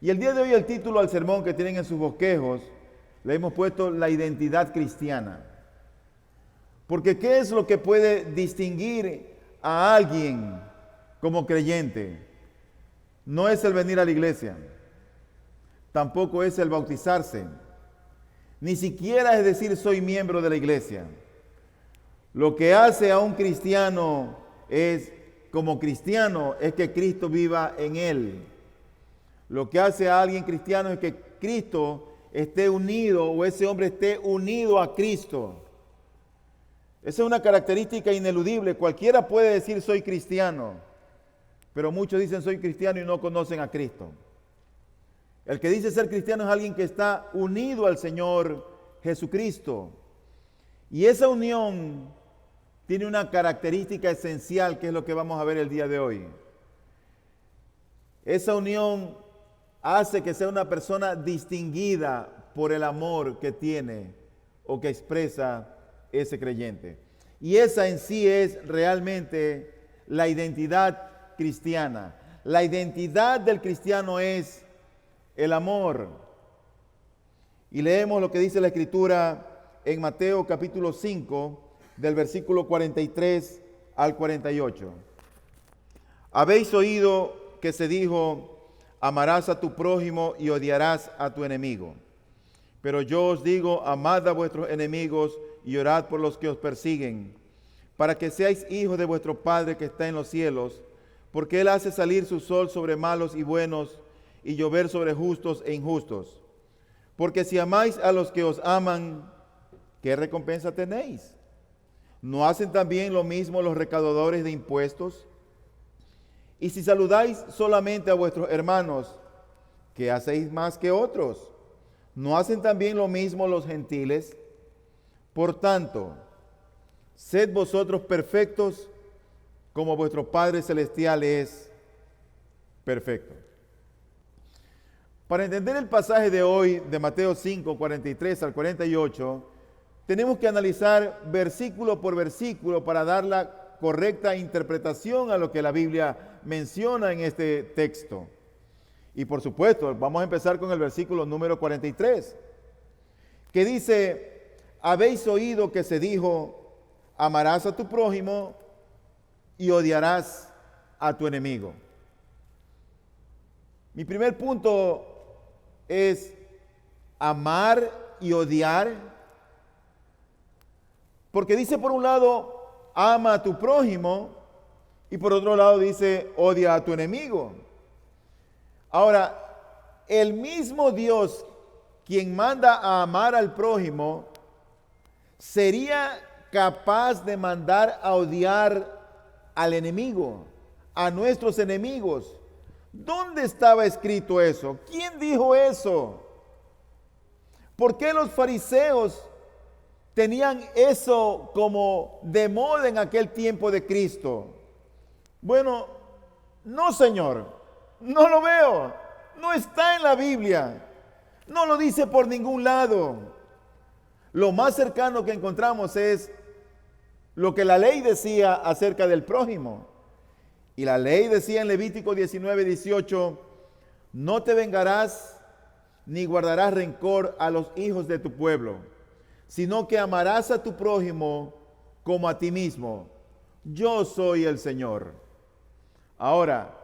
Y el día de hoy el título al sermón que tienen en sus bosquejos le hemos puesto la identidad cristiana. Porque ¿qué es lo que puede distinguir a alguien como creyente? No es el venir a la iglesia, tampoco es el bautizarse, ni siquiera es decir soy miembro de la iglesia. Lo que hace a un cristiano como cristiano es que Cristo viva en él. Lo que hace a alguien cristiano es que Cristo esté unido o ese hombre esté unido a Cristo. Esa es una característica ineludible. Cualquiera puede decir soy cristiano, pero muchos dicen soy cristiano y no conocen a Cristo. El que dice ser cristiano es alguien que está unido al Señor Jesucristo. Y esa unión tiene una característica esencial que es lo que vamos a ver el día de hoy. Esa unión hace que sea una persona distinguida por el amor que tiene o que expresa ese creyente. Y esa en sí es realmente la identidad cristiana. La identidad del cristiano es el amor. Y leemos lo que dice la Escritura en Mateo capítulo 5, del versículo 43 al 48. Habéis oído que se dijo, amarás a tu prójimo y odiarás a tu enemigo. Pero yo os digo, amad a vuestros enemigos y orad por los que os persiguen, para que seáis hijos de vuestro Padre que está en los cielos, porque Él hace salir su sol sobre malos y buenos, y llover sobre justos e injustos. Porque si amáis a los que os aman, ¿qué recompensa tenéis? ¿No hacen también lo mismo los recaudadores de impuestos? Y si saludáis solamente a vuestros hermanos, ¿qué hacéis más que otros? ¿No hacen también lo mismo los gentiles? Por tanto, sed vosotros perfectos como vuestro Padre Celestial es perfecto. Para entender el pasaje de hoy de Mateo 5, 43 al 48, tenemos que analizar versículo por versículo para dar la correcta interpretación a lo que la Biblia menciona en este texto. Y por supuesto, vamos a empezar con el versículo número 43, que dice, habéis oído que se dijo, amarás a tu prójimo y odiarás a tu enemigo. Mi primer punto es amar y odiar, porque dice por un lado, ama a tu prójimo, y por otro lado dice, odia a tu enemigo. Ahora, el mismo Dios quien manda a amar al prójimo, sería capaz de mandar a odiar al enemigo, a nuestros enemigos. ¿Dónde estaba escrito eso? ¿Quién dijo eso? ¿Por qué los fariseos tenían eso como de moda en aquel tiempo de Cristo? Bueno, no, Señor, no lo veo, no está en la Biblia, no lo dice por ningún lado. Lo más cercano que encontramos es lo que la ley decía acerca del prójimo. Y la ley decía en Levítico 19, 18, no te vengarás ni guardarás rencor a los hijos de tu pueblo, sino que amarás a tu prójimo como a ti mismo. Yo soy el Señor. Ahora,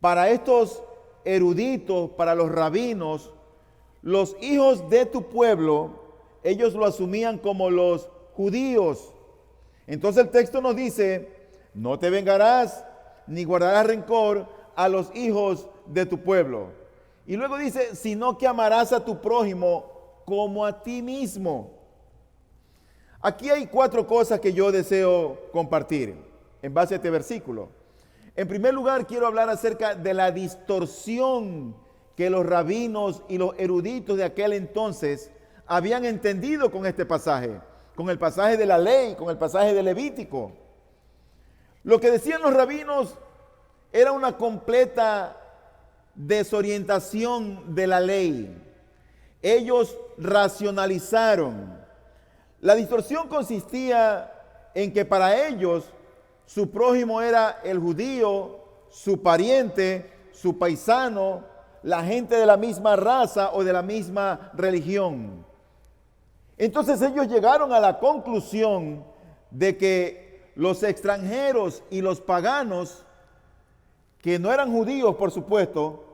para estos eruditos, para los rabinos, los hijos de tu pueblo, ellos lo asumían como los judíos. Entonces el texto nos dice, no te vengarás ni guardarás rencor a los hijos de tu pueblo. Y luego dice, sino que amarás a tu prójimo como a ti mismo. Aquí hay 4 cosas que yo deseo compartir en base a este versículo. En primer lugar, quiero hablar acerca de la distorsión que los rabinos y los eruditos de aquel entonces habían entendido con este pasaje, con el pasaje de la ley, con el pasaje de Levítico. Lo que decían los rabinos era una completa desorientación de la ley. Ellos racionalizaron. La distorsión consistía en que para ellos su prójimo era el judío, su pariente, su paisano, la gente de la misma raza o de la misma religión. Entonces ellos llegaron a la conclusión de que los extranjeros y los paganos, que no eran judíos por supuesto,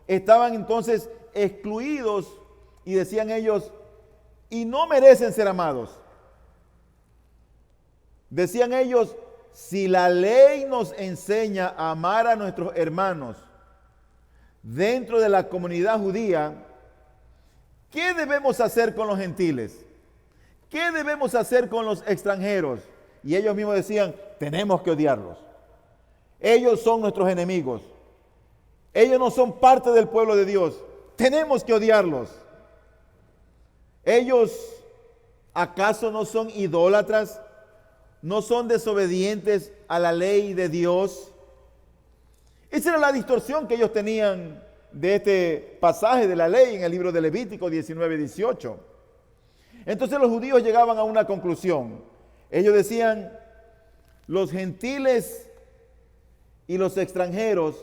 estaban entonces excluidos y decían ellos, y no merecen ser amados. Decían ellos, si la ley nos enseña a amar a nuestros hermanos dentro de la comunidad judía, ¿qué debemos hacer con los gentiles? ¿Qué debemos hacer con los extranjeros? Y ellos mismos decían, tenemos que odiarlos. Ellos son nuestros enemigos. Ellos no son parte del pueblo de Dios. Tenemos que odiarlos. Ellos, ¿acaso no son idólatras? ¿No son desobedientes a la ley de Dios? Esa era la distorsión que ellos tenían de este pasaje de la ley en el libro de Levítico 19:18. Entonces los judíos llegaban a una conclusión. Ellos decían, los gentiles y los extranjeros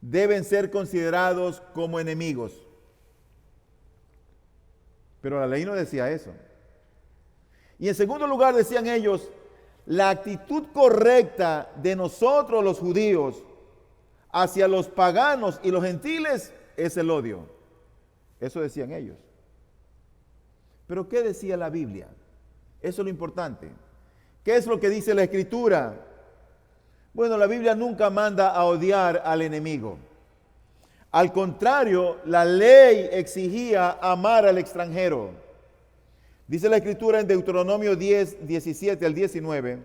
deben ser considerados como enemigos. Pero la ley no decía eso. Y en segundo lugar decían ellos, la actitud correcta de nosotros los judíos hacia los paganos y los gentiles es el odio. Eso decían ellos. Pero ¿qué decía la Biblia? Eso es lo importante. ¿Qué es lo que dice la Escritura? Bueno, la Biblia nunca manda a odiar al enemigo. Al contrario, la ley exigía amar al extranjero. Dice la Escritura en Deuteronomio 10, 17 al 19,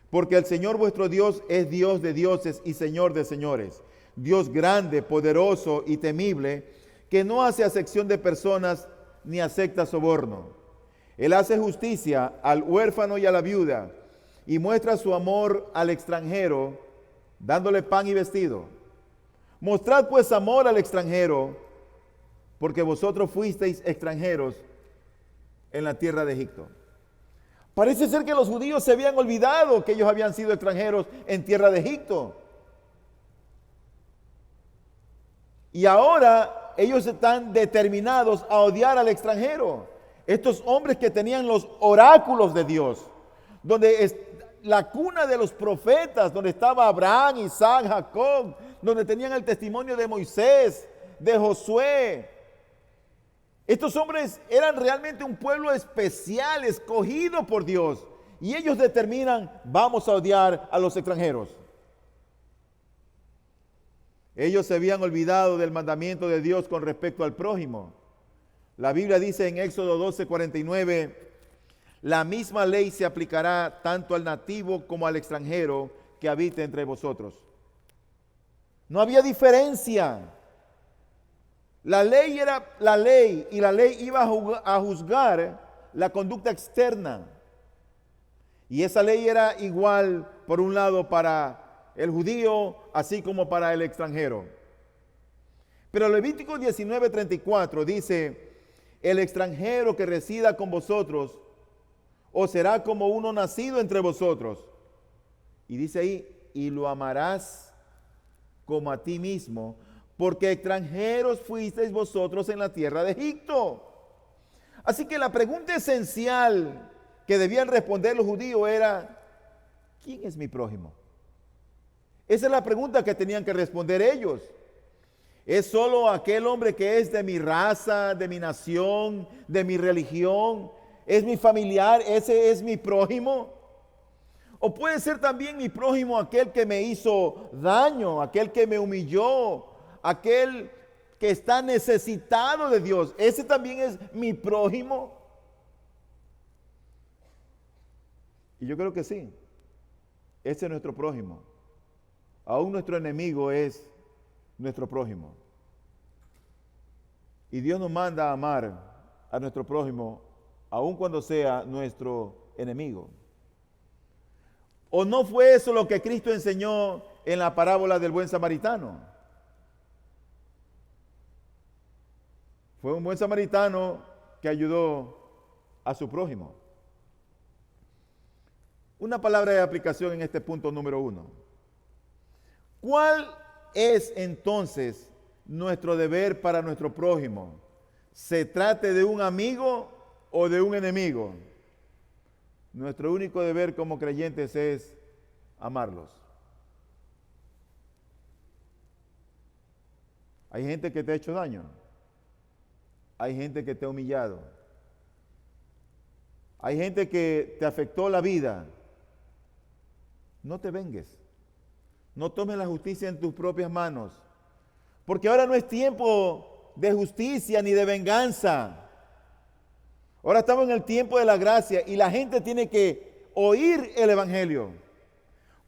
porque el Señor vuestro Dios es Dios de dioses y Señor de señores, Dios grande, poderoso y temible, que no hace acepción de personas ni acepta soborno. Él hace justicia al huérfano y a la viuda y muestra su amor al extranjero, dándole pan y vestido. Mostrad pues amor al extranjero, porque vosotros fuisteis extranjeros en la tierra de Egipto. Parece ser que los judíos se habían olvidado que ellos habían sido extranjeros en tierra de Egipto. Y ahora ellos están determinados a odiar al extranjero. Estos hombres que tenían los oráculos de Dios, donde es la cuna de los profetas, donde estaba Abraham, Isaac, Jacob, donde tenían el testimonio de Moisés, de Josué. Estos hombres eran realmente un pueblo especial, escogido por Dios. Y ellos determinan, vamos a odiar a los extranjeros. Ellos se habían olvidado del mandamiento de Dios con respecto al prójimo. La Biblia dice en Éxodo 12:49, la misma ley se aplicará tanto al nativo como al extranjero que habite entre vosotros. No había diferencia. La ley era la ley y la ley iba a juzgar la conducta externa. Y esa ley era igual, por un lado, para el judío, así como para el extranjero. Pero Levítico 19:34 dice, el extranjero que resida con vosotros os será como uno nacido entre vosotros. Y dice ahí, y lo amarás como a ti mismo, porque extranjeros fuisteis vosotros en la tierra de Egipto. Así que la pregunta esencial que debían responder los judíos era, ¿quién es mi prójimo? Esa es la pregunta que tenían que responder ellos. ¿Es solo aquel hombre que es de mi raza, de mi nación, de mi religión? ¿Es mi familiar? ¿Ese es mi prójimo? ¿O puede ser también mi prójimo aquel que me hizo daño, aquel que me humilló, aquel que está necesitado de Dios? ¿Ese también es mi prójimo? Y yo creo que sí. Ese es nuestro prójimo. Aún nuestro enemigo es nuestro prójimo. Y Dios nos manda a amar a nuestro prójimo, aun cuando sea nuestro enemigo. ¿O no fue eso lo que Cristo enseñó en la parábola del buen samaritano? Fue un buen samaritano que ayudó a su prójimo. Una palabra de aplicación en este punto número 1. ¿Cuál es entonces nuestro deber para nuestro prójimo? ¿Se trate de un amigo o de un enemigo? Nuestro único deber como creyentes es amarlos. Hay gente que te ha hecho daño. Hay gente que te ha humillado. Hay gente que te afectó la vida. No te vengues. No tomes la justicia en tus propias manos. Porque ahora no es tiempo de justicia ni de venganza. Ahora estamos en el tiempo de la gracia y la gente tiene que oír el Evangelio.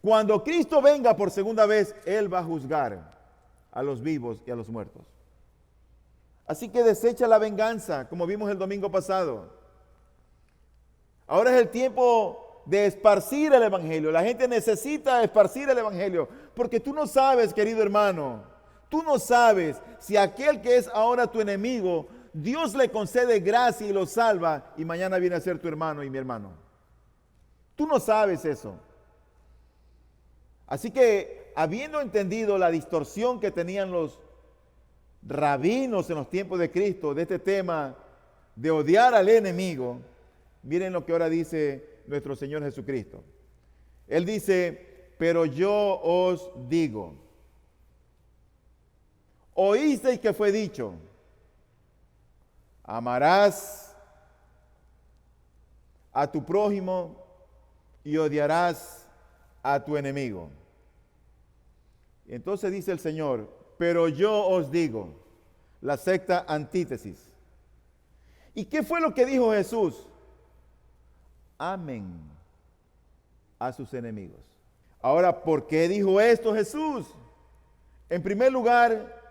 Cuando Cristo venga por segunda vez, Él va a juzgar a los vivos y a los muertos. Así que desecha la venganza, como vimos el domingo pasado. Ahora es el tiempo de esparcir el Evangelio. La gente necesita esparcir el Evangelio, porque tú no sabes, querido hermano, tú no sabes si aquel que es ahora tu enemigo, Dios le concede gracia y lo salva, y mañana viene a ser tu hermano y mi hermano. Tú no sabes eso. Así que, habiendo entendido la distorsión que tenían los rabinos en los tiempos de Cristo, de este tema de odiar al enemigo, miren lo que ahora dice nuestro Señor Jesucristo. Él dice, pero yo os digo, oísteis que fue dicho, amarás a tu prójimo y odiarás a tu enemigo. Entonces dice el Señor, pero yo os digo, la secta antítesis. ¿Y qué fue lo que dijo Jesús? Amen a sus enemigos. Ahora, ¿por qué dijo esto Jesús? En primer lugar,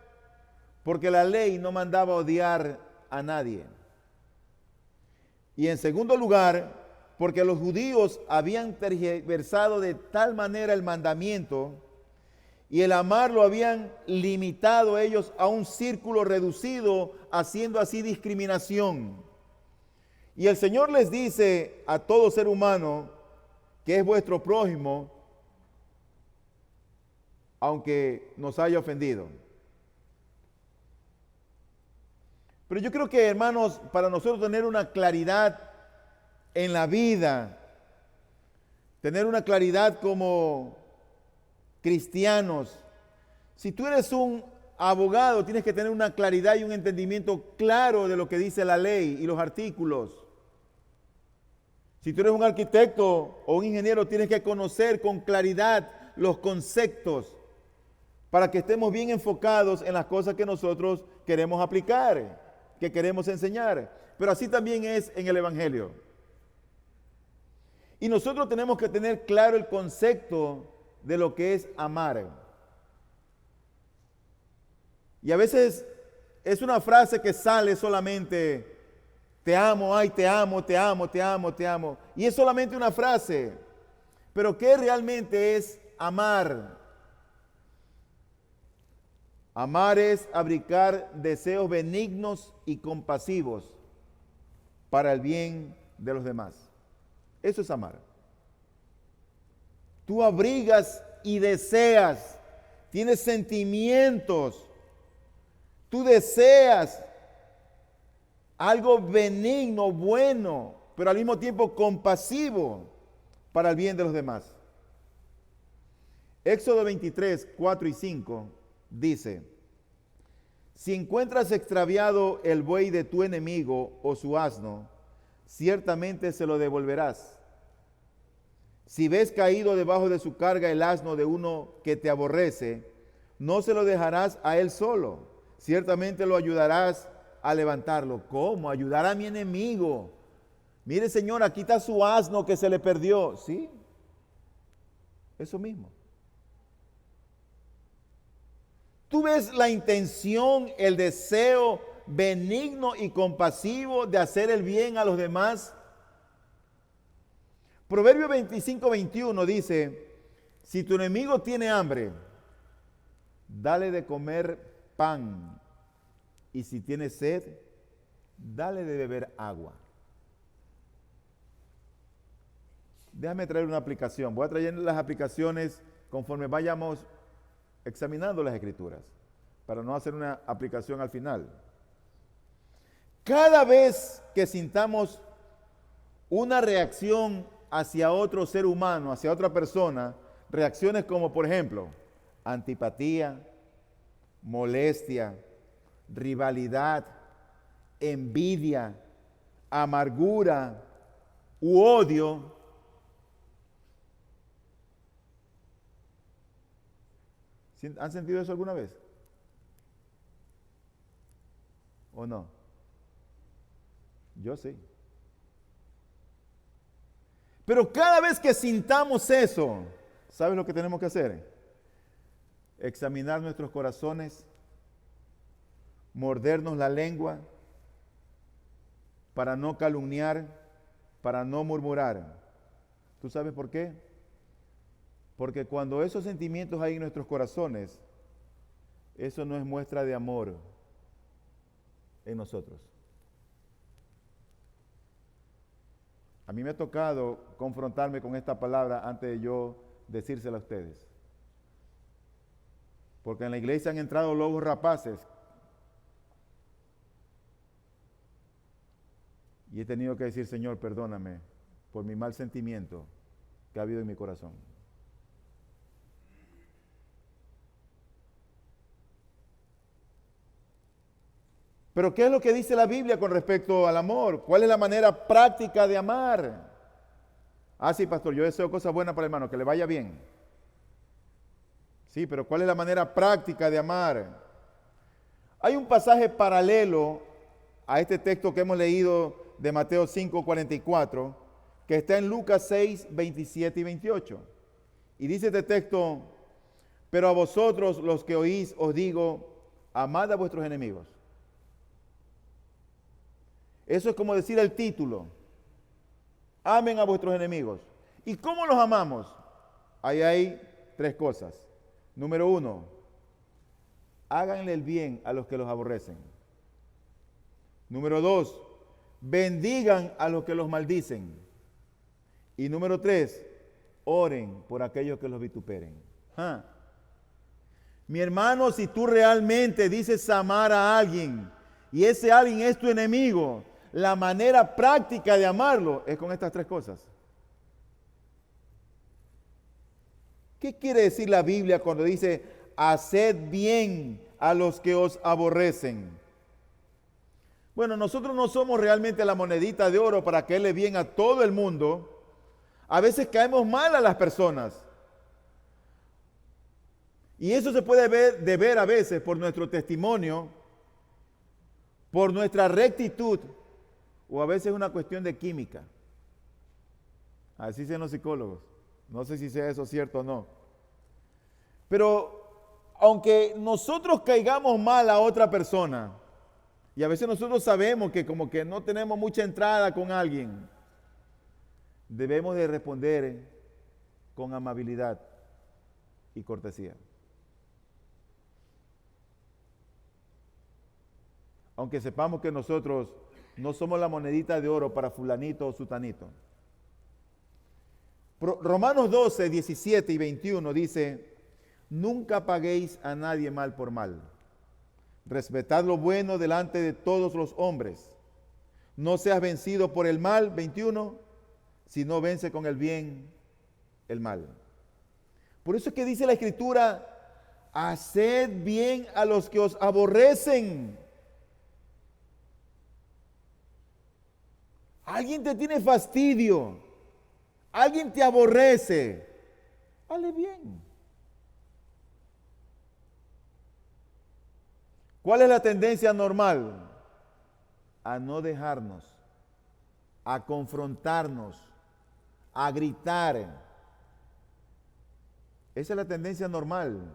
porque la ley no mandaba odiar a nadie. Y en segundo lugar, porque los judíos habían tergiversado de tal manera el mandamiento y el amar lo habían limitado ellos a un círculo reducido, haciendo así discriminación. Y el Señor les dice a todo ser humano que es vuestro prójimo, aunque nos haya ofendido. Pero yo creo que, hermanos, para nosotros tener una claridad en la vida, tener una claridad como cristianos, si tú eres un abogado, tienes que tener una claridad y un entendimiento claro de lo que dice la ley y los artículos. Si tú eres un arquitecto o un ingeniero, tienes que conocer con claridad los conceptos para que estemos bien enfocados en las cosas que nosotros queremos aplicar, que queremos enseñar. Pero así también es en el Evangelio. Y nosotros tenemos que tener claro el concepto de lo que es amar. Y a veces es una frase que sale solamente, te amo, ay, te amo, te amo, te amo, te amo. Y es solamente una frase. Pero ¿qué realmente es amar? Amar es abrigar deseos benignos y compasivos para el bien de los demás. Eso es amar. Tú abrigas y deseas, tienes sentimientos, tú deseas algo benigno, bueno, pero al mismo tiempo compasivo para el bien de los demás. Éxodo 23, 4 y 5 dice, si encuentras extraviado el buey de tu enemigo o su asno, ciertamente se lo devolverás. Si ves caído debajo de su carga el asno de uno que te aborrece, no se lo dejarás a él solo, ciertamente lo ayudarás a levantarlo. ¿Cómo? Ayudar a mi enemigo. Mire, Señor, aquí está su asno que se le perdió. ¿Sí? Eso mismo. ¿Tú ves la intención, el deseo benigno y compasivo de hacer el bien a los demás? Proverbio 25, 21 dice, si tu enemigo tiene hambre, dale de comer pan, y si tiene sed, dale de beber agua. Déjame traer una aplicación. Voy a traer las aplicaciones conforme vayamos examinando las Escrituras, para no hacer una aplicación al final. Cada vez que sintamos una reacción hacia otro ser humano, hacia otra persona, reacciones como por ejemplo, antipatía, molestia, rivalidad, envidia, amargura u odio, ¿han sentido eso alguna vez? ¿O no? Yo sí. Pero cada vez que sintamos eso, ¿sabes lo que tenemos que hacer? Examinar nuestros corazones, mordernos la lengua, para no calumniar, para no murmurar. ¿Tú sabes por qué? Porque cuando esos sentimientos hay en nuestros corazones, eso no es muestra de amor en nosotros. A mí me ha tocado confrontarme con esta palabra antes de yo decírsela a ustedes. Porque en la iglesia han entrado lobos rapaces. Y he tenido que decir, Señor, perdóname por mi mal sentimiento que ha habido en mi corazón. Pero ¿qué es lo que dice la Biblia con respecto al amor? ¿Cuál es la manera práctica de amar? Ah, sí, pastor, yo deseo cosas buenas para el hermano, que le vaya bien. Sí, pero ¿cuál es la manera práctica de amar? Hay un pasaje paralelo a este texto que hemos leído de Mateo 5:44, que está en Lucas 6, 27 y 28. Y dice este texto, pero a vosotros los que oís os digo, amad a vuestros enemigos. Eso es como decir el título, amen a vuestros enemigos. ¿Y cómo los amamos? Ahí hay tres cosas. Número 1, háganle el bien a los que los aborrecen. Número 2, bendigan a los que los maldicen. Y número 3, oren por aquellos que los vituperen. Mi hermano, si tú realmente dices amar a alguien y ese alguien es tu enemigo, la manera práctica de amarlo es con estas tres cosas. ¿Qué quiere decir la Biblia cuando dice, haced bien a los que os aborrecen? Bueno, nosotros no somos realmente la monedita de oro para caerle bien a todo el mundo. A veces caemos mal a las personas. Y eso se puede ver a veces por nuestro testimonio, por nuestra rectitud, o a veces es una cuestión de química. Así dicen los psicólogos. No sé si sea eso cierto o no. Pero aunque nosotros caigamos mal a otra persona, y a veces nosotros sabemos que como que no tenemos mucha entrada con alguien, debemos de responder con amabilidad y cortesía. Aunque sepamos que nosotros no somos la monedita de oro para fulanito o sutanito. Romanos 12, 17 y 21 dice, nunca paguéis a nadie mal por mal. Respetad lo bueno delante de todos los hombres. No seas vencido por el mal, 21, sino vence con el bien el mal. Por eso es que dice la Escritura, haced bien a los que os aborrecen. Alguien te tiene fastidio, alguien te aborrece, hazle bien. ¿Cuál es la tendencia normal? A no dejarnos, a confrontarnos, a gritar. Esa es la tendencia normal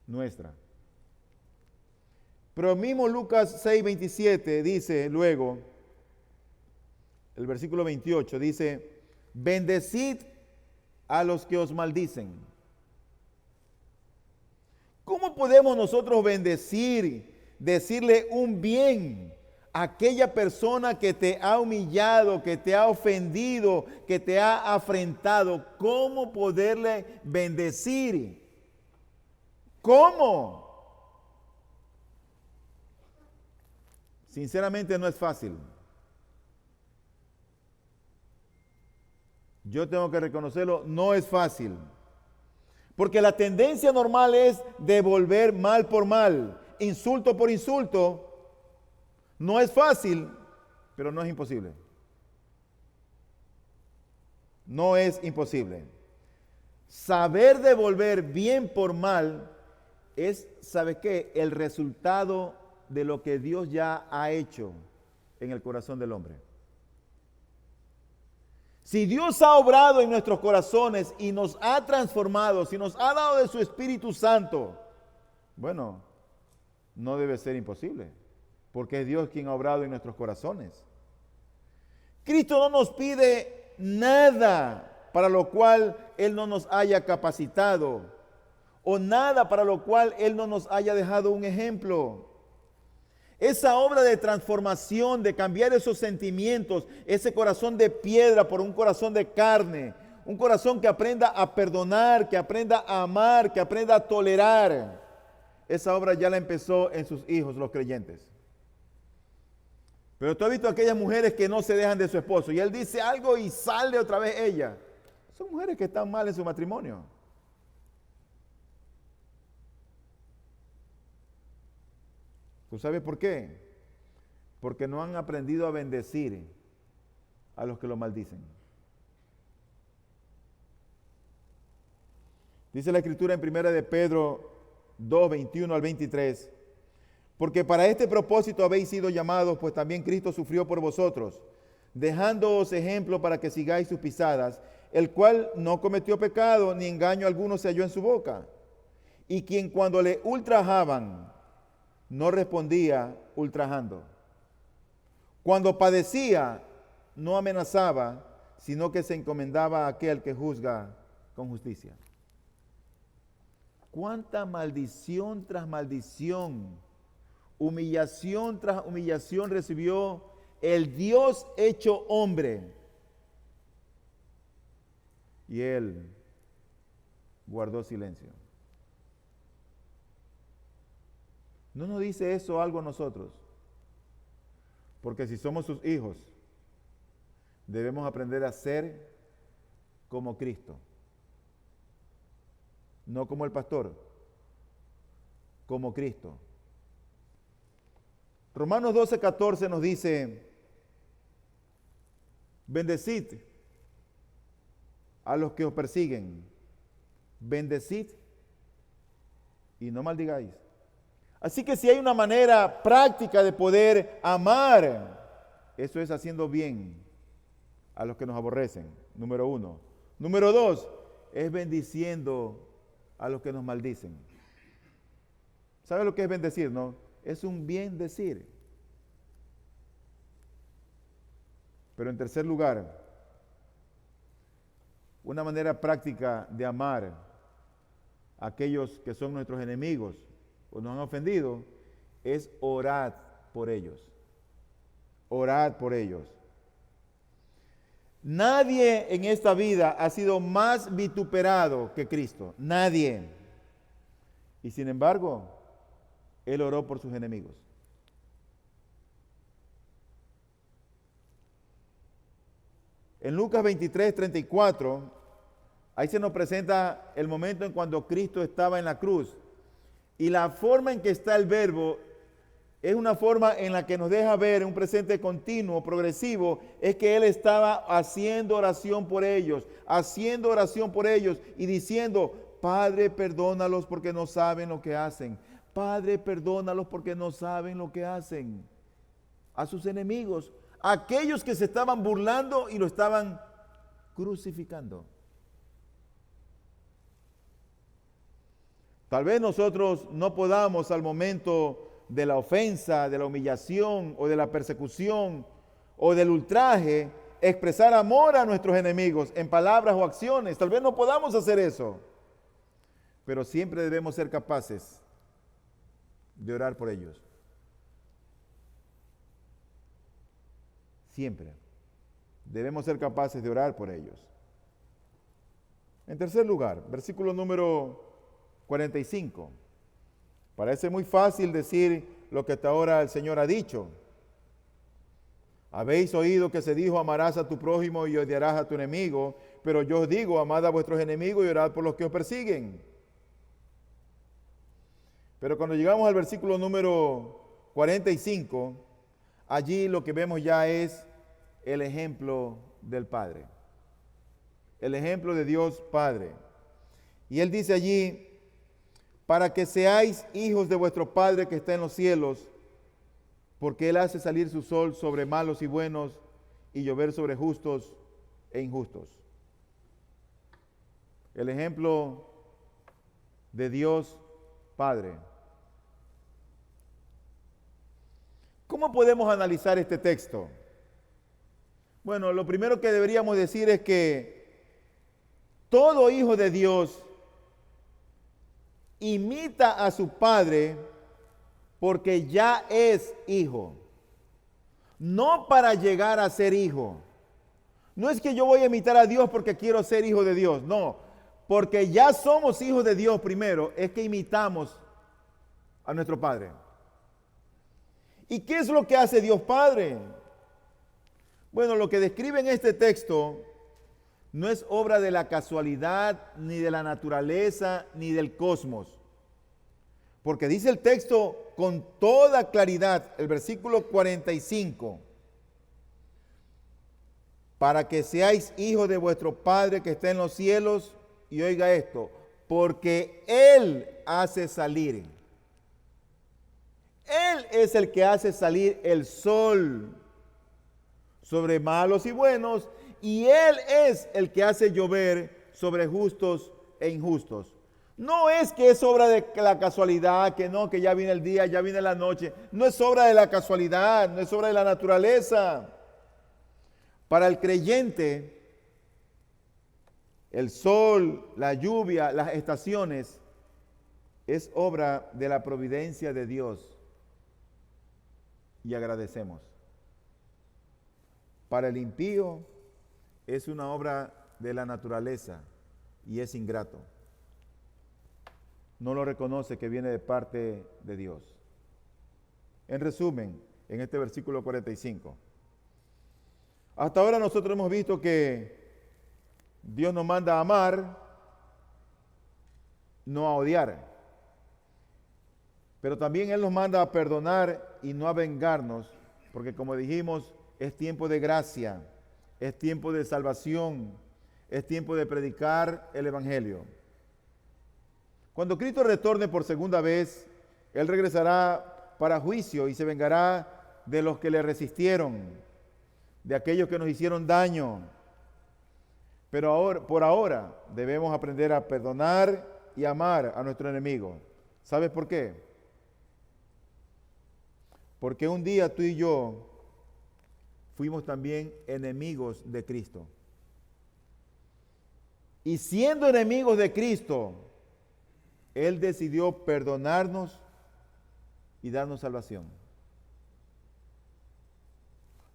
nuestra. Pero mismo Lucas 6:27 dice luego, el versículo 28 dice, bendecid a los que os maldicen. ¿Cómo podemos nosotros bendecir, decirle un bien a aquella persona que te ha humillado, que te ha ofendido, que te ha afrentado? ¿Cómo poderle bendecir? ¿Cómo? Sinceramente no es fácil. Yo tengo que reconocerlo, no es fácil. Porque la tendencia normal es devolver mal por mal, insulto por insulto. No es fácil, pero no es imposible. No es imposible. Saber devolver bien por mal es, ¿sabe qué? El resultado de lo que Dios ya ha hecho en el corazón del hombre. Si Dios ha obrado en nuestros corazones y nos ha transformado, si nos ha dado de su Espíritu Santo, bueno, no debe ser imposible, porque es Dios quien ha obrado en nuestros corazones. Cristo no nos pide nada para lo cual Él no nos haya capacitado, o nada para lo cual Él no nos haya dejado un ejemplo. Esa obra de transformación, de cambiar esos sentimientos, ese corazón de piedra por un corazón de carne, un corazón que aprenda a perdonar, que aprenda a amar, que aprenda a tolerar. Esa obra ya la empezó en sus hijos, los creyentes. Pero tú has visto aquellas mujeres que no se dejan de su esposo y él dice algo y sale otra vez ella. Son mujeres que están mal en su matrimonio. ¿Tú sabes por qué? Porque no han aprendido a bendecir a los que lo maldicen. Dice la Escritura en 1 de Pedro 2, 21 al 23, porque para este propósito habéis sido llamados, pues también Cristo sufrió por vosotros, dejándoos ejemplo para que sigáis sus pisadas, el cual no cometió pecado, ni engaño alguno se halló en su boca, y quien cuando le ultrajaban, no respondía ultrajando. Cuando padecía, no amenazaba, sino que se encomendaba a aquel que juzga con justicia. ¿Cuánta maldición tras maldición, humillación tras humillación recibió el Dios hecho hombre? Y él guardó silencio. ¿No nos dice eso algo a nosotros? Porque si somos sus hijos, debemos aprender a ser como Cristo. No como el pastor, como Cristo. Romanos 12, 14 nos dice, bendecid a los que os persiguen, bendecid y no maldigáis. Así que si hay una manera práctica de poder amar, eso es haciendo bien a los que nos aborrecen, número 1. Número 2, es bendiciendo a los que nos maldicen. ¿Sabe lo que es bendecir, no? Es un bien decir. Pero en tercer lugar, una manera práctica de amar a aquellos que son nuestros enemigos o nos han ofendido, es orar por ellos. Orad por ellos. Nadie en esta vida ha sido más vituperado que Cristo. Nadie. Y sin embargo, Él oró por sus enemigos. En Lucas 23, 34, ahí se nos presenta el momento en cuando Cristo estaba en la cruz. Y la forma en que está el verbo es una forma en la que nos deja ver un presente continuo, progresivo, es que Él estaba haciendo oración por ellos y diciendo, Padre, perdónalos porque no saben lo que hacen. Padre, perdónalos porque no saben lo que hacen. A sus enemigos, a aquellos que se estaban burlando y lo estaban crucificando. Tal vez nosotros no podamos al momento de la ofensa, de la humillación o de la persecución o del ultraje expresar amor a nuestros enemigos en palabras o acciones. Tal vez no podamos hacer eso, pero siempre debemos ser capaces de orar por ellos. Siempre debemos ser capaces de orar por ellos. En tercer lugar, versículo número 45. Parece muy fácil decir lo que hasta ahora el Señor ha dicho. Habéis oído que se dijo, amarás a tu prójimo y odiarás a tu enemigo, pero yo os digo, amad a vuestros enemigos y orad por los que os persiguen. Pero cuando llegamos al versículo número 45, allí lo que vemos ya es el ejemplo del Padre. El ejemplo de Dios Padre. Y Él dice allí, para que seáis hijos de vuestro Padre que está en los cielos, porque Él hace salir su sol sobre malos y buenos y llover sobre justos e injustos. El ejemplo de Dios Padre. ¿Cómo podemos analizar este texto? Bueno, lo primero que deberíamos decir es que todo hijo de Dios imita a su padre porque ya es hijo. No para llegar a ser hijo. No es que yo voy a imitar a Dios porque quiero ser hijo de Dios. No, porque ya somos hijos de Dios primero, es que imitamos a nuestro Padre. ¿Y qué es lo que hace Dios Padre? Bueno, lo que describe en este texto no es obra de la casualidad, ni de la naturaleza, ni del cosmos. Porque dice el texto con toda claridad, el versículo 45, para que seáis hijos de vuestro Padre que está en los cielos, y oiga esto, porque Él hace salir. Él es el que hace salir el sol sobre malos y buenos, y Él es el que hace llover sobre justos e injustos. No es que es obra de la casualidad, que no, que ya viene el día, ya viene la noche. No es obra de la casualidad, no es obra de la naturaleza. Para el creyente, el sol, la lluvia, las estaciones, es obra de la providencia de Dios. Y agradecemos. Para el impío, es una obra de la naturaleza y es ingrato. No lo reconoce que viene de parte de Dios. En resumen, en este versículo 45. Hasta ahora nosotros hemos visto que Dios nos manda a amar, no a odiar. Pero también Él nos manda a perdonar y no a vengarnos, porque como dijimos, es tiempo de gracia, es tiempo de salvación, es tiempo de predicar el Evangelio. Cuando Cristo retorne por segunda vez, Él regresará para juicio y se vengará de los que le resistieron, de aquellos que nos hicieron daño. Pero ahora, por ahora debemos aprender a perdonar y amar a nuestro enemigo. ¿Sabes por qué? Porque un día tú y yo fuimos también enemigos de Cristo. Y siendo enemigos de Cristo, Él decidió perdonarnos y darnos salvación.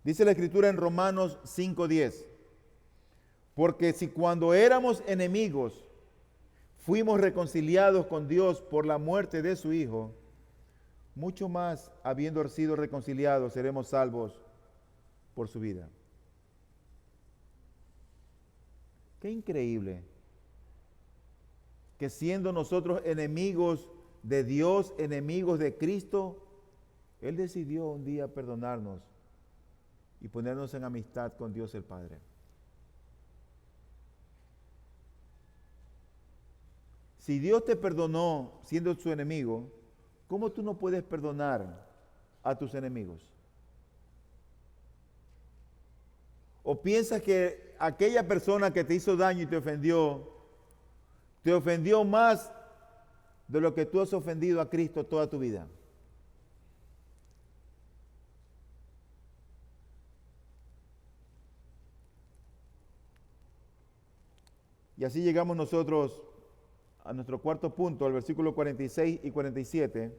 Dice la Escritura en Romanos 5:10, porque si cuando éramos enemigos fuimos reconciliados con Dios por la muerte de su Hijo, mucho más, habiendo sido reconciliados, seremos salvos por su vida. Qué increíble que siendo nosotros enemigos de Dios, enemigos de Cristo, Él decidió un día perdonarnos y ponernos en amistad con Dios el Padre. Si Dios te perdonó siendo su enemigo, ¿cómo tú no puedes perdonar a tus enemigos? ¿O piensas que aquella persona que te hizo daño y te ofendió más de lo que tú has ofendido a Cristo toda tu vida? Y así llegamos nosotros a nuestro cuarto punto, al versículo 46 y 47,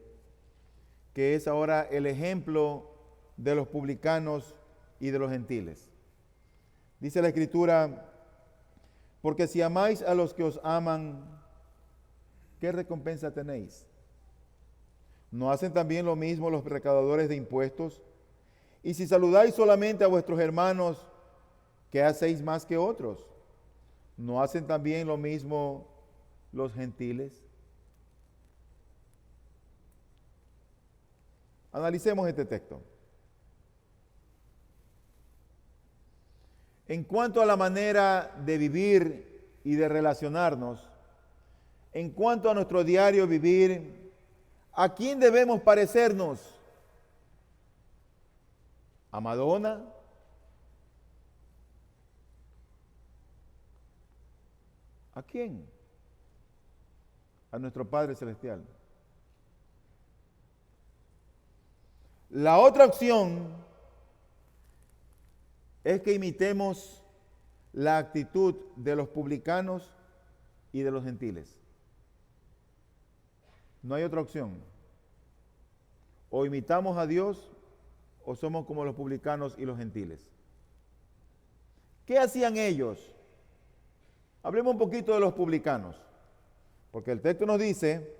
que es ahora el ejemplo de los publicanos y de los gentiles. Dice la Escritura, porque si amáis a los que os aman, ¿qué recompensa tenéis? ¿No hacen también lo mismo los recaudadores de impuestos? Y si saludáis solamente a vuestros hermanos, ¿qué hacéis más que otros? ¿No hacen también lo mismo los gentiles? Analicemos este texto. En cuanto a la manera de vivir y de relacionarnos, en cuanto a nuestro diario vivir, ¿a quién debemos parecernos? ¿A Madonna? ¿A quién? A nuestro Padre Celestial. La otra opción es que imitemos la actitud de los publicanos y de los gentiles. No hay otra opción. O imitamos a Dios o somos como los publicanos y los gentiles. ¿Qué hacían ellos? Hablemos un poquito de los publicanos, porque el texto nos dice,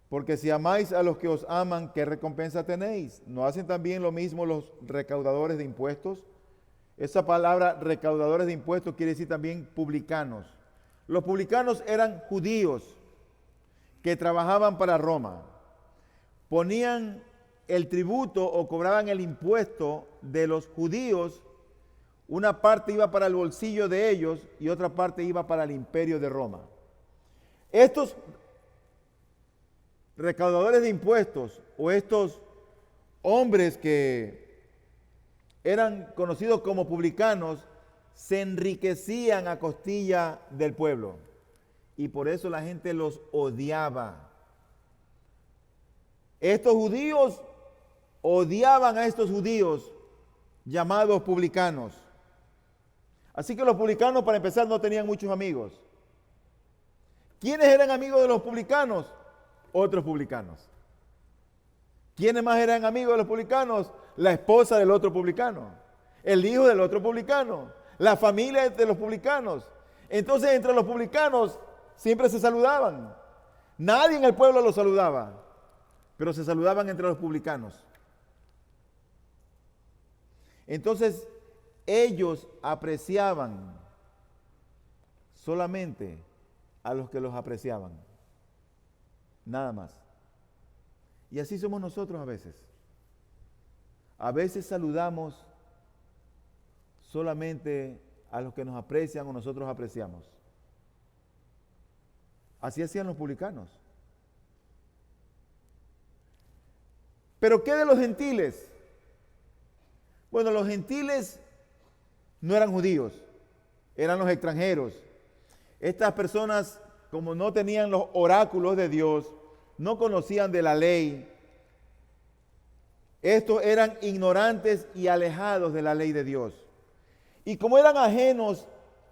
porque si amáis a los que os aman, ¿qué recompensa tenéis? ¿No hacen también lo mismo los recaudadores de impuestos? Esa palabra recaudadores de impuestos quiere decir también publicanos. Los publicanos eran judíos que trabajaban para Roma. Ponían el tributo o cobraban el impuesto de los judíos. Una parte iba para el bolsillo de ellos y otra parte iba para el imperio de Roma. Estos recaudadores de impuestos o estos hombres que eran conocidos como publicanos se enriquecían a costilla del pueblo y por eso la gente los odiaba. Estos judíos odiaban a estos judíos llamados publicanos. Así que los publicanos, para empezar, no tenían muchos amigos. ¿Quiénes eran amigos de los publicanos? Otros publicanos. ¿Quiénes más eran amigos de los publicanos? La esposa del otro publicano, el hijo del otro publicano, la familia de los publicanos. Entonces, entre los publicanos siempre se saludaban. Nadie en el pueblo los saludaba, pero se saludaban entre los publicanos. Entonces, ellos apreciaban solamente a los que los apreciaban. Nada más. Y así somos nosotros a veces. A veces saludamos solamente a los que nos aprecian o nosotros apreciamos. Así hacían los publicanos. ¿Pero qué de los gentiles? Bueno, los gentiles no eran judíos, eran los extranjeros. Estas personas, como no tenían los oráculos de Dios, no conocían de la ley, estos eran ignorantes y alejados de la ley de Dios. Y como eran ajenos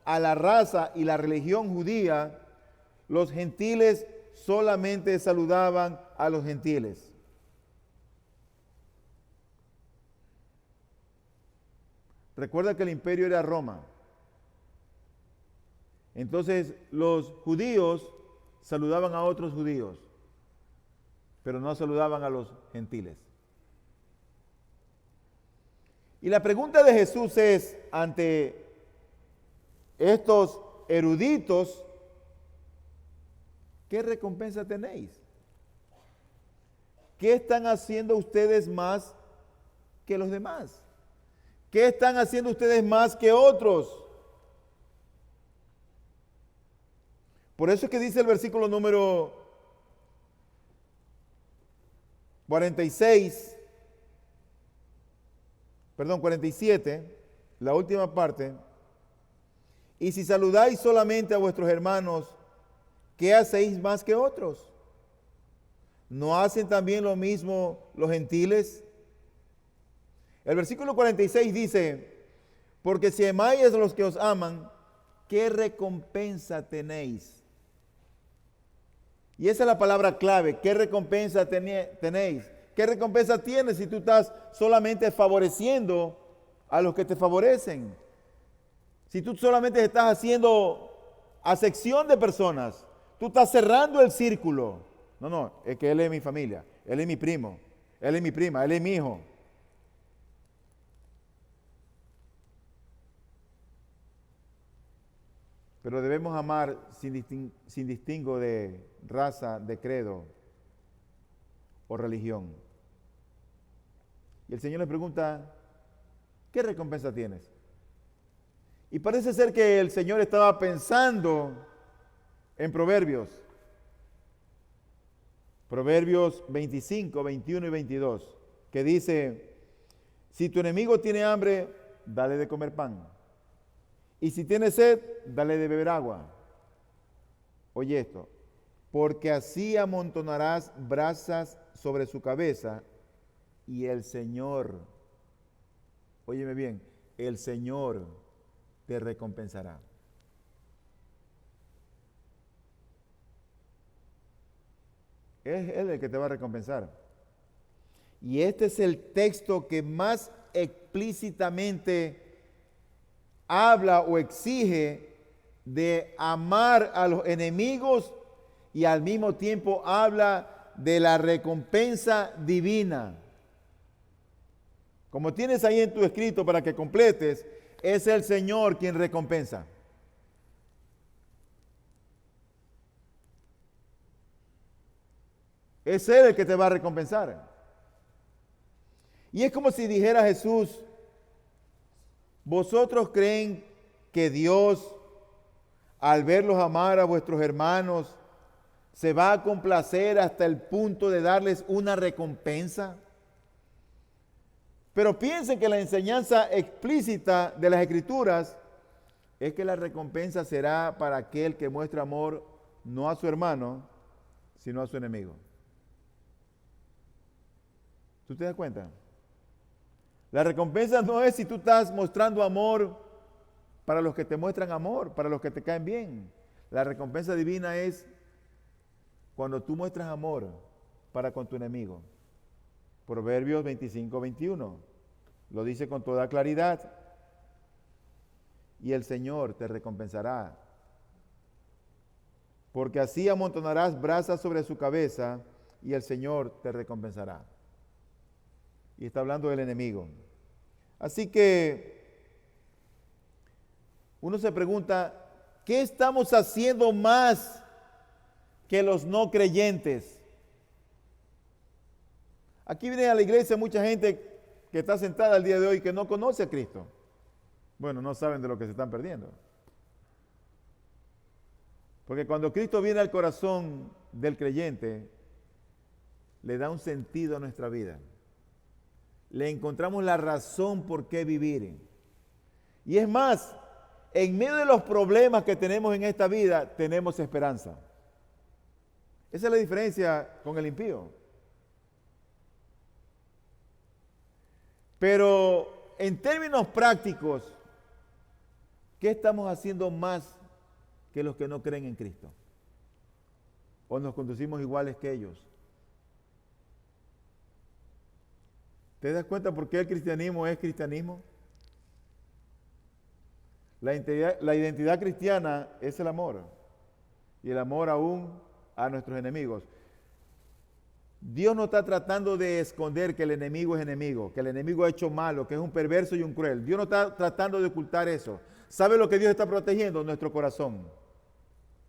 a la raza y la religión judía, los gentiles solamente saludaban a los gentiles. Recuerda que el imperio era Roma. Entonces los judíos saludaban a otros judíos, pero no saludaban a los gentiles. Y la pregunta de Jesús es, ante estos eruditos, ¿qué recompensa tenéis? ¿Qué están haciendo ustedes más que los demás? ¿Qué están haciendo ustedes más que otros? Por eso es que dice el versículo número 47, la última parte. Y si saludáis solamente a vuestros hermanos, ¿qué hacéis más que otros? ¿No hacen también lo mismo los gentiles? El versículo 46 dice, porque si amáis a los que os aman, ¿qué recompensa tenéis? Y esa es la palabra clave, ¿qué recompensa tenéis? ¿Qué recompensa tienes si tú estás solamente favoreciendo a los que te favorecen? Si tú solamente estás haciendo acepción de personas, tú estás cerrando el círculo. No, es que él es mi familia, él es mi primo, él es mi prima, él es mi hijo. Pero debemos amar sin distingo de raza, de credo o religión. Y el Señor le pregunta, ¿qué recompensa tienes? Y parece ser que el Señor estaba pensando en Proverbios. Proverbios 25, 21 y 22, que dice, si tu enemigo tiene hambre, dale de comer pan. Y si tiene sed, dale de beber agua. Oye esto, porque así amontonarás brasas sobre su cabeza y el Señor, óyeme bien, el Señor te recompensará. Es Él el que te va a recompensar. Y este es el texto que más explícitamente habla o exige de amar a los enemigos y al mismo tiempo habla de la recompensa divina. Como tienes ahí en tu escrito para que completes, es el Señor quien recompensa. Es Él el que te va a recompensar. Y es como si dijera Jesús, ¿vosotros creen que Dios, al verlos amar a vuestros hermanos, se va a complacer hasta el punto de darles una recompensa? Pero piensen que la enseñanza explícita de las Escrituras es que la recompensa será para aquel que muestra amor no a su hermano, sino a su enemigo. ¿Tú te das cuenta? La recompensa no es si tú estás mostrando amor para los que te muestran amor, para los que te caen bien. La recompensa divina es cuando tú muestras amor para con tu enemigo. Proverbios 25, 21. Lo dice con toda claridad. Y el Señor te recompensará. Porque así amontonarás brasas sobre su cabeza y el Señor te recompensará. Y está hablando del enemigo. Así que uno se pregunta, ¿qué estamos haciendo más que los no creyentes? Aquí viene a la iglesia mucha gente que está sentada al día de hoy que no conoce a Cristo. Bueno, no saben de lo que se están perdiendo. Porque cuando Cristo viene al corazón del creyente, le da un sentido a nuestra vida. Le encontramos la razón por qué vivir. Y es más, en medio de los problemas que tenemos en esta vida, tenemos esperanza. Esa es la diferencia con el impío. Pero en términos prácticos, ¿qué estamos haciendo más que los que no creen en Cristo? ¿O nos conducimos iguales que ellos? ¿Te das cuenta por qué el cristianismo es cristianismo? La identidad cristiana es el amor. Y el amor aún a nuestros enemigos. Dios no está tratando de esconder que el enemigo es enemigo, que el enemigo ha hecho malo, que es un perverso y un cruel. Dios no está tratando de ocultar eso. ¿Sabe lo que Dios está protegiendo? Nuestro corazón.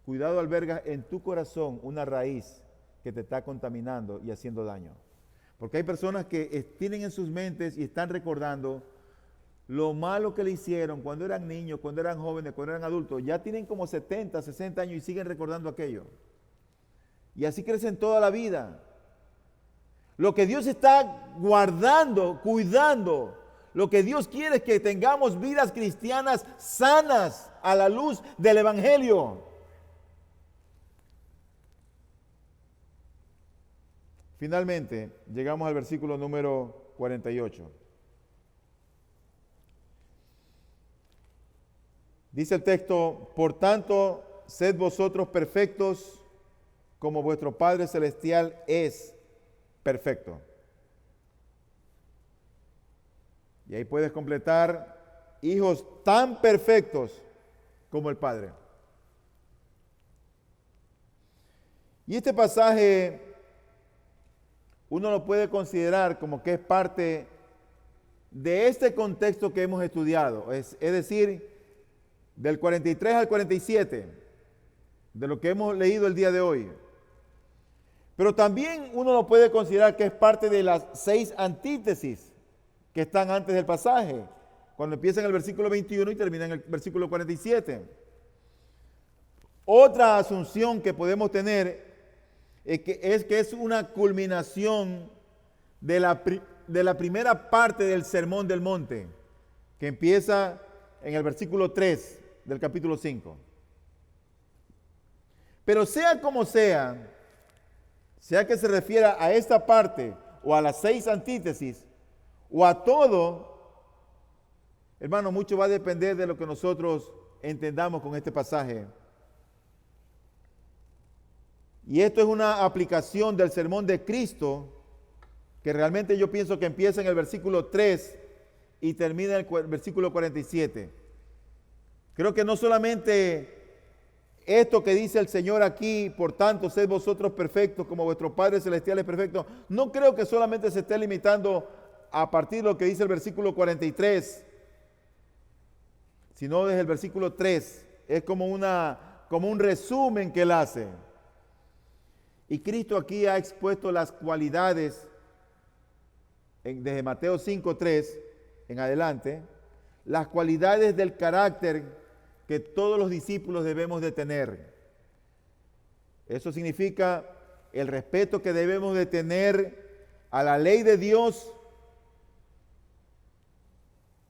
Cuidado, alberga en tu corazón una raíz que te está contaminando y haciendo daño. Porque hay personas que tienen en sus mentes y están recordando lo malo que le hicieron cuando eran niños, cuando eran jóvenes, cuando eran adultos. Ya tienen como 70, 60 años y siguen recordando aquello. Y así crecen toda la vida. Lo que Dios está guardando, cuidando, lo que Dios quiere es que tengamos vidas cristianas sanas a la luz del Evangelio. Finalmente, llegamos al versículo número 48. Dice el texto, por tanto, sed vosotros perfectos como vuestro Padre Celestial es perfecto. Y ahí puedes completar, hijos tan perfectos como el Padre. Y este pasaje uno lo puede considerar como que es parte de este contexto que hemos estudiado, es decir, del 43 al 47, de lo que hemos leído el día de hoy. Pero también uno lo puede considerar que es parte de las 6 antítesis que están antes del pasaje, cuando empieza en el versículo 21 y termina en el versículo 47. Otra asunción que podemos tener es que es una culminación de la primera parte del Sermón del Monte, que empieza en el versículo 3 del capítulo 5. Pero sea como sea que se refiera a esta parte o a las 6 antítesis o a todo, hermano, mucho va a depender de lo que nosotros entendamos con este pasaje. Y esto es una aplicación del sermón de Cristo, que realmente yo pienso que empieza en el versículo 3 y termina en el versículo 47. Creo que no solamente esto que dice el Señor aquí, por tanto, sed vosotros perfectos como vuestro Padre Celestial es perfecto, no creo que solamente se esté limitando a partir de lo que dice el versículo 43, sino desde el versículo 3. Es como un resumen que él hace. Y Cristo aquí ha expuesto las cualidades, desde Mateo 5:3 en adelante, las cualidades del carácter que todos los discípulos debemos de tener. Eso significa el respeto que debemos de tener a la ley de Dios,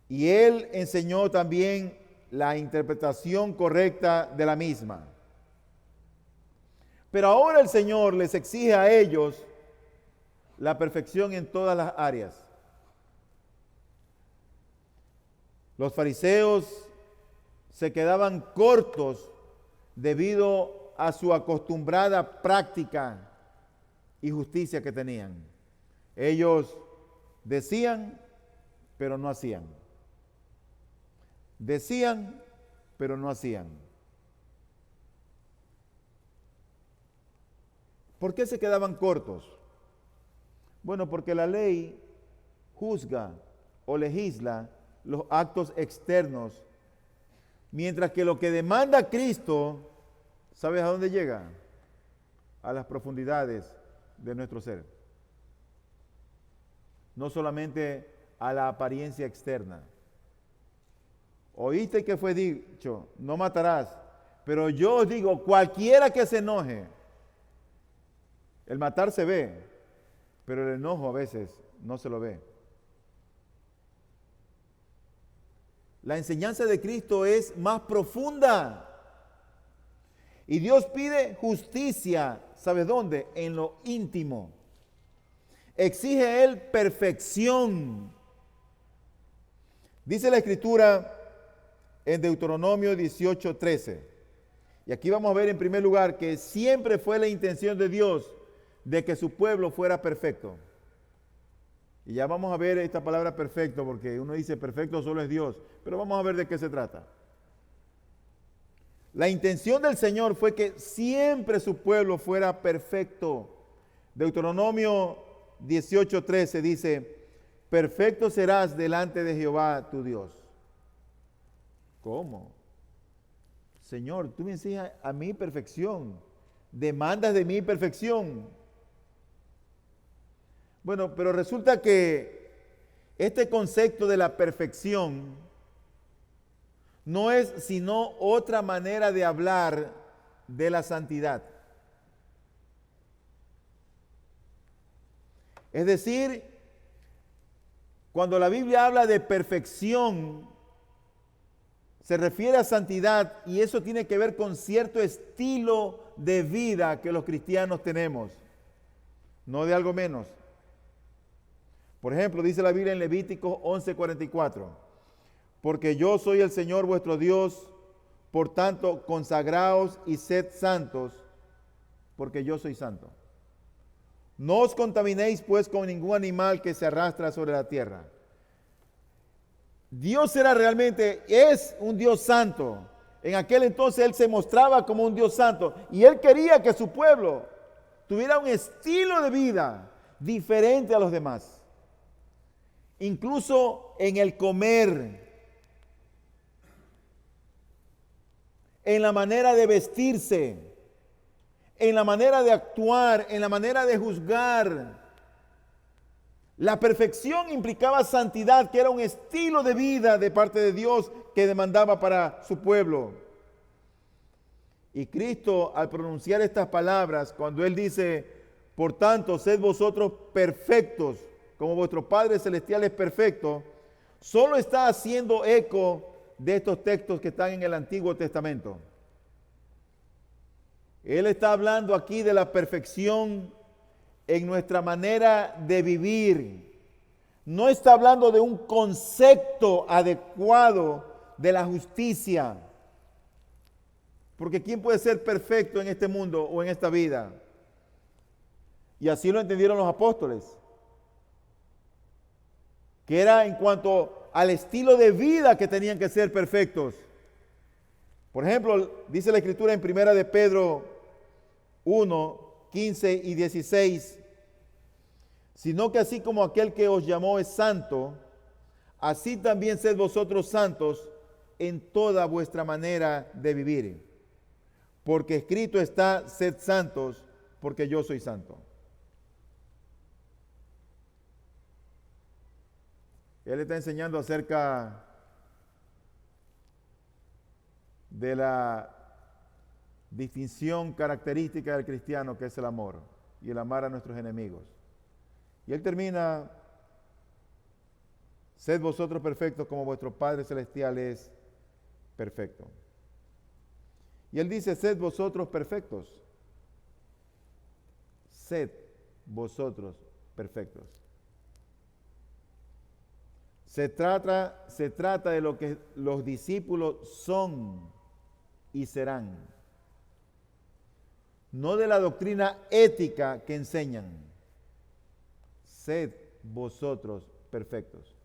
y Él enseñó también la interpretación correcta de la misma. Pero ahora el Señor les exige a ellos la perfección en todas las áreas. Los fariseos se quedaban cortos debido a su acostumbrada práctica y justicia que tenían. Ellos decían, pero no hacían. Decían, pero no hacían. ¿Por qué se quedaban cortos? Bueno, porque la ley juzga o legisla los actos externos, mientras que lo que demanda Cristo, ¿sabes a dónde llega? A las profundidades de nuestro ser. No solamente a la apariencia externa. Oíste que fue dicho, no matarás, pero yo os digo, cualquiera que se enoje, el matar se ve, pero el enojo a veces no se lo ve. La enseñanza de Cristo es más profunda. Y Dios pide justicia, ¿sabes dónde? En lo íntimo. Exige Él perfección. Dice la Escritura en Deuteronomio 18:13. Y aquí vamos a ver en primer lugar que siempre fue la intención de Dios de que su pueblo fuera perfecto. Y ya vamos a ver esta palabra perfecto, porque uno dice perfecto solo es Dios, pero vamos a ver de qué se trata. La intención del Señor fue que siempre su pueblo fuera perfecto. Deuteronomio 18:13 dice, perfecto serás delante de Jehová tu Dios. ¿Cómo? Señor, tú me enseñas a mí perfección, demandas de mí perfección. Bueno, pero resulta que este concepto de la perfección no es sino otra manera de hablar de la santidad. Es decir, cuando la Biblia habla de perfección, se refiere a santidad, y eso tiene que ver con cierto estilo de vida que los cristianos tenemos, no de algo menos. Por ejemplo, dice la Biblia en Levítico 11:44, porque yo soy el Señor vuestro Dios, por tanto consagraos y sed santos, porque yo soy santo. No os contaminéis pues con ningún animal que se arrastra sobre la tierra. Dios es un Dios santo. En aquel entonces Él se mostraba como un Dios santo y Él quería que su pueblo tuviera un estilo de vida diferente a los demás. Incluso en el comer, en la manera de vestirse, en la manera de actuar, en la manera de juzgar. La perfección implicaba santidad, que era un estilo de vida de parte de Dios que demandaba para su pueblo. Y Cristo, al pronunciar estas palabras, cuando Él dice, por tanto, sed vosotros perfectos, como vuestro Padre Celestial es perfecto, solo está haciendo eco de estos textos que están en el Antiguo Testamento. Él está hablando aquí de la perfección en nuestra manera de vivir. No está hablando de un concepto adecuado de la justicia. Porque ¿quién puede ser perfecto en este mundo o en esta vida? Y así lo entendieron los apóstoles. Que era en cuanto al estilo de vida que tenían que ser perfectos. Por ejemplo, dice la Escritura en 1 de Pedro 1, 15 y 16, sino que así como aquel que os llamó es santo, así también sed vosotros santos en toda vuestra manera de vivir. Porque escrito está, sed santos, porque yo soy santo. Él está enseñando acerca de la distinción característica del cristiano, que es el amor y el amar a nuestros enemigos. Y él termina, sed vosotros perfectos como vuestro Padre Celestial es perfecto. Y él dice, sed vosotros perfectos. Sed vosotros perfectos. Se trata de lo que los discípulos son y serán. No de la doctrina ética que enseñan. Sed vosotros perfectos.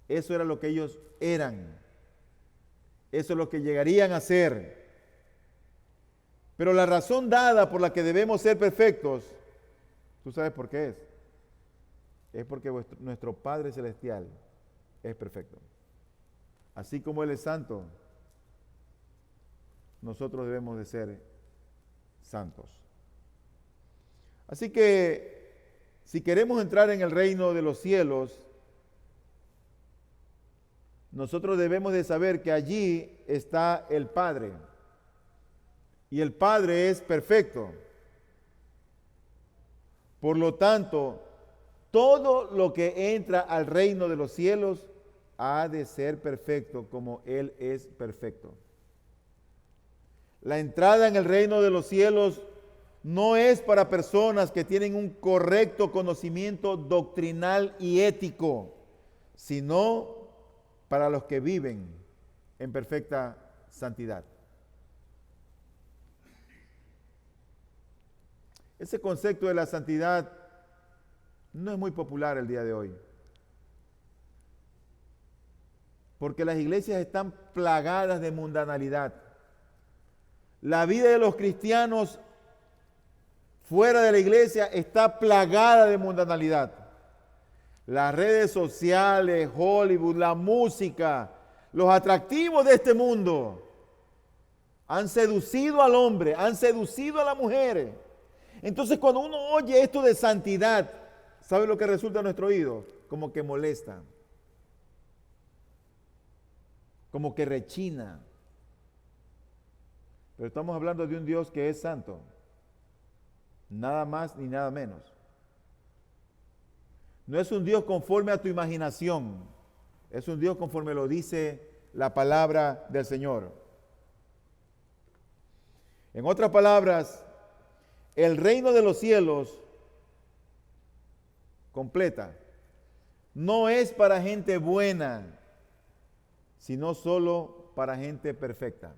Eso era lo que ellos eran. Eso es lo que llegarían a ser. Pero la razón dada por la que debemos ser perfectos, ¿tú sabes por qué es? Es porque nuestro Padre Celestial es perfecto. Así como Él es santo, nosotros debemos de ser santos. Así que, si queremos entrar en el reino de los cielos, nosotros debemos de saber que allí está el Padre. Y el Padre es perfecto. Por lo tanto, todo lo que entra al reino de los cielos ha de ser perfecto como Él es perfecto. La entrada en el reino de los cielos no es para personas que tienen un correcto conocimiento doctrinal y ético, sino para los que viven en perfecta santidad. Ese concepto de la santidad no es muy popular el día de hoy, porque las iglesias están plagadas de mundanalidad. La vida de los cristianos fuera de la iglesia está plagada de mundanalidad. Las redes sociales, Hollywood, la música, los atractivos de este mundo han seducido al hombre, han seducido a la mujer. Entonces, cuando uno oye esto de santidad, ¿sabe lo que resulta a nuestro oído? Como que molesta, como que rechina. Pero estamos hablando de un Dios que es santo, nada más ni nada menos. No es un Dios conforme a tu imaginación, es un Dios conforme lo dice la palabra del Señor. En otras palabras, el reino de los cielos completa no es para gente buena, sino solo para gente perfecta.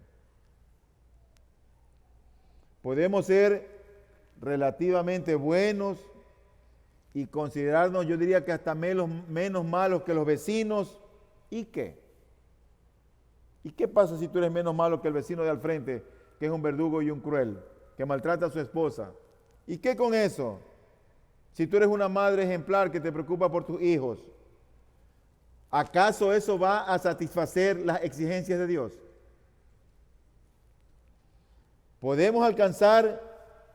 Podemos ser relativamente buenos y considerarnos, yo diría que hasta menos malos que los vecinos. ¿Y qué? ¿Y qué pasa si tú eres menos malo que el vecino de al frente, que es un verdugo y un cruel, que maltrata a su esposa? ¿Y qué con eso? Si tú eres una madre ejemplar que te preocupa por tus hijos, ¿acaso eso va a satisfacer las exigencias de Dios? Podemos alcanzar,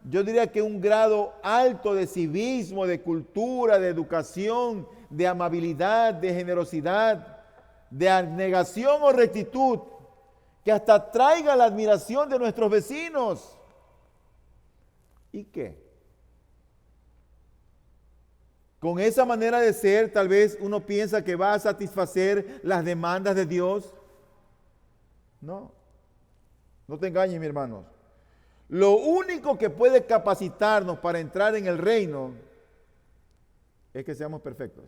yo diría que un grado alto de civismo, de cultura, de educación, de amabilidad, de generosidad, de abnegación o rectitud, que hasta traiga la admiración de nuestros vecinos. ¿Y qué? Con esa manera de ser, tal vez uno piensa que va a satisfacer las demandas de Dios. No, no te engañes, mi hermano. Lo único que puede capacitarnos para entrar en el reino es que seamos perfectos.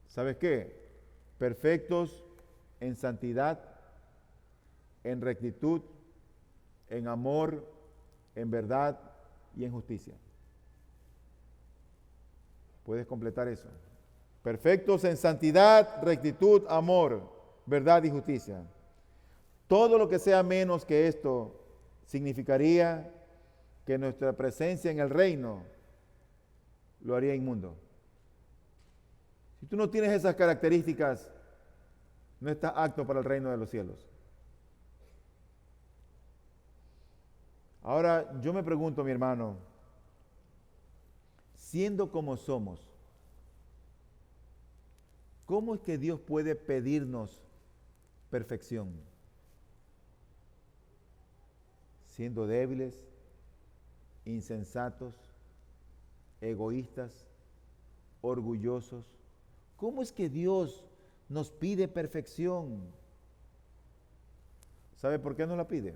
¿Sabes qué? Perfectos en santidad, en rectitud, en amor, en verdad y en justicia. ¿Puedes completar eso? Perfectos en santidad, rectitud, amor, verdad y justicia. Todo lo que sea menos que esto significaría que nuestra presencia en el reino lo haría inmundo. Si tú no tienes esas características, no estás apto para el reino de los cielos. Ahora yo me pregunto, mi hermano, siendo como somos, ¿cómo es que Dios puede pedirnos perfección? Siendo débiles, insensatos, egoístas, orgullosos. ¿Cómo es que Dios nos pide perfección? ¿Sabe por qué nos la pide?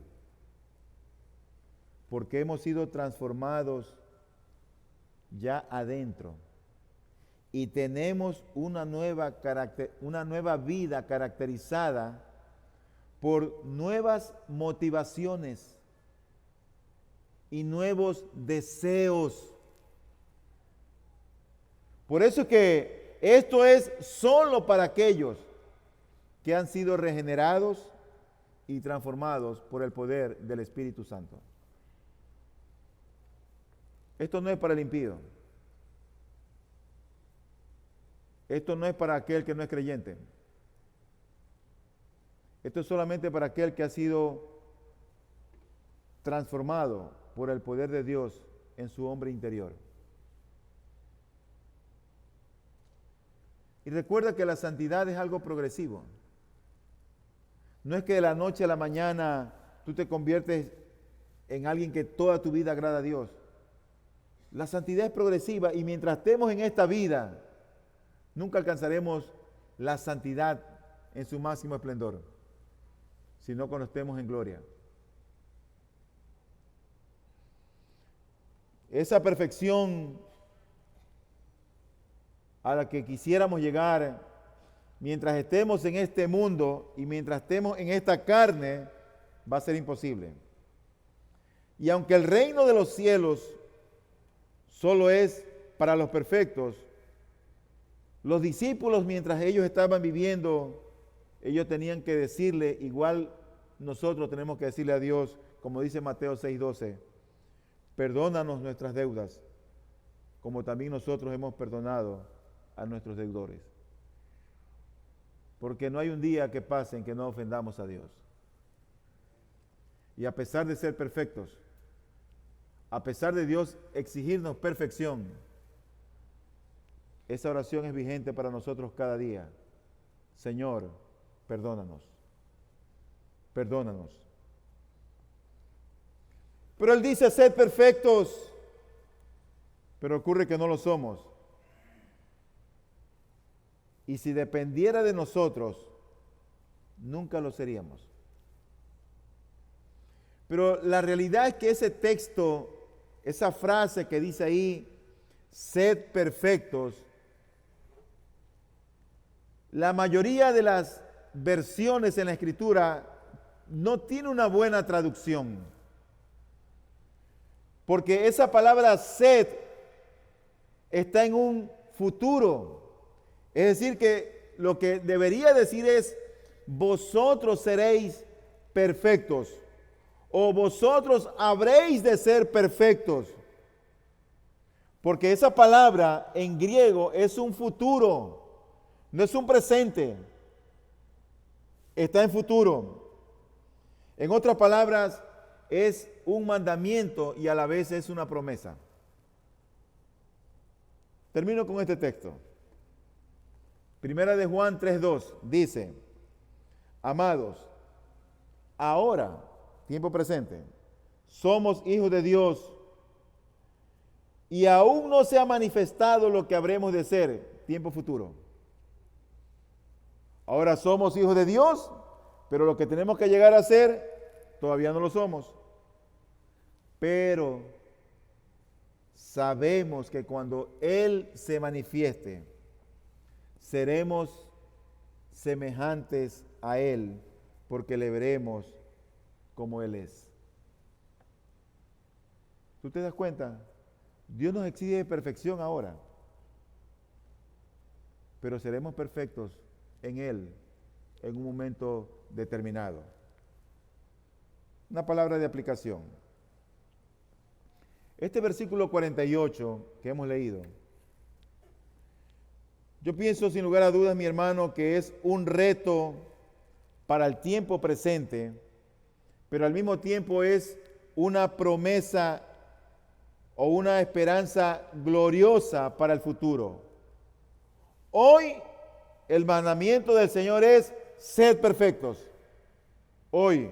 Porque hemos sido transformados ya adentro y tenemos una nueva vida caracterizada por nuevas motivaciones y nuevos deseos. Por eso que esto es solo para aquellos que han sido regenerados y transformados por el poder del Espíritu Santo. Esto no es para el impío. Esto no es para aquel que no es creyente. Esto es solamente para aquel que ha sido transformado por el poder de Dios en su hombre interior. Y recuerda que la santidad es algo progresivo. No es que de la noche a la mañana tú te conviertes en alguien que toda tu vida agrada a Dios. La santidad es progresiva y mientras estemos en esta vida, nunca alcanzaremos la santidad en su máximo esplendor, sino cuando estemos en gloria. Esa perfección a la que quisiéramos llegar mientras estemos en este mundo y mientras estemos en esta carne, va a ser imposible. Y aunque el reino de los cielos solo es para los perfectos, los discípulos mientras ellos estaban viviendo, ellos tenían que decirle, igual nosotros tenemos que decirle a Dios, como dice Mateo 6:12, perdónanos nuestras deudas, como también nosotros hemos perdonado a nuestros deudores. Porque no hay un día que pase en que no ofendamos a Dios. Y a pesar de ser perfectos, a pesar de Dios exigirnos perfección, esa oración es vigente para nosotros cada día. Señor, perdónanos. Perdónanos. Pero Él dice, sed perfectos, pero ocurre que no lo somos. Y si dependiera de nosotros, nunca lo seríamos. Pero la realidad es que ese texto, esa frase que dice ahí, sed perfectos, la mayoría de las versiones en la Escritura no tiene una buena traducción. Porque esa palabra sed está en un futuro. Es decir, que lo que debería decir es, vosotros seréis perfectos. o vosotros habréis de ser perfectos. Porque esa palabra en griego es un futuro, no es un presente, está en futuro. En otras palabras, es un mandamiento y a la vez es una promesa. Termino con este texto. Primera de Juan 3:2 dice: amados, ahora, tiempo presente, somos hijos de Dios y aún no se ha manifestado lo que habremos de ser, tiempo futuro. Ahora somos hijos de Dios, pero lo que tenemos que llegar a ser, todavía no lo somos. Pero sabemos que cuando Él se manifieste, seremos semejantes a Él, porque le veremos como Él es. ¿Tú te das cuenta? Dios nos exige perfección ahora, pero seremos perfectos en Él en un momento determinado. Una palabra de aplicación. Este versículo 48 que hemos leído, yo pienso sin lugar a dudas, mi hermano, que es un reto para el tiempo presente, pero al mismo tiempo es una promesa o una esperanza gloriosa para el futuro. Hoy el mandamiento del Señor es: sed perfectos. Hoy.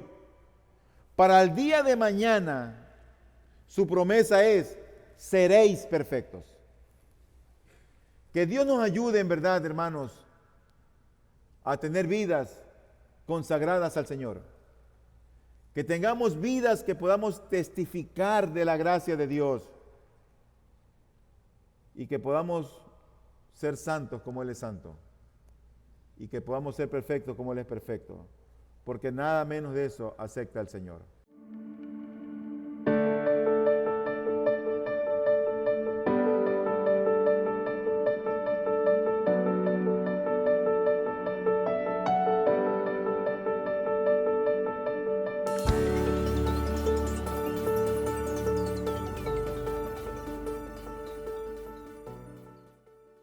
Para el día de mañana, su promesa es: seréis perfectos. Que Dios nos ayude en verdad, hermanos, a tener vidas consagradas al Señor. Que tengamos vidas que podamos testificar de la gracia de Dios. Y que podamos ser santos como Él es santo. Y que podamos ser perfectos como Él es perfecto. Porque nada menos de eso acepta el Señor.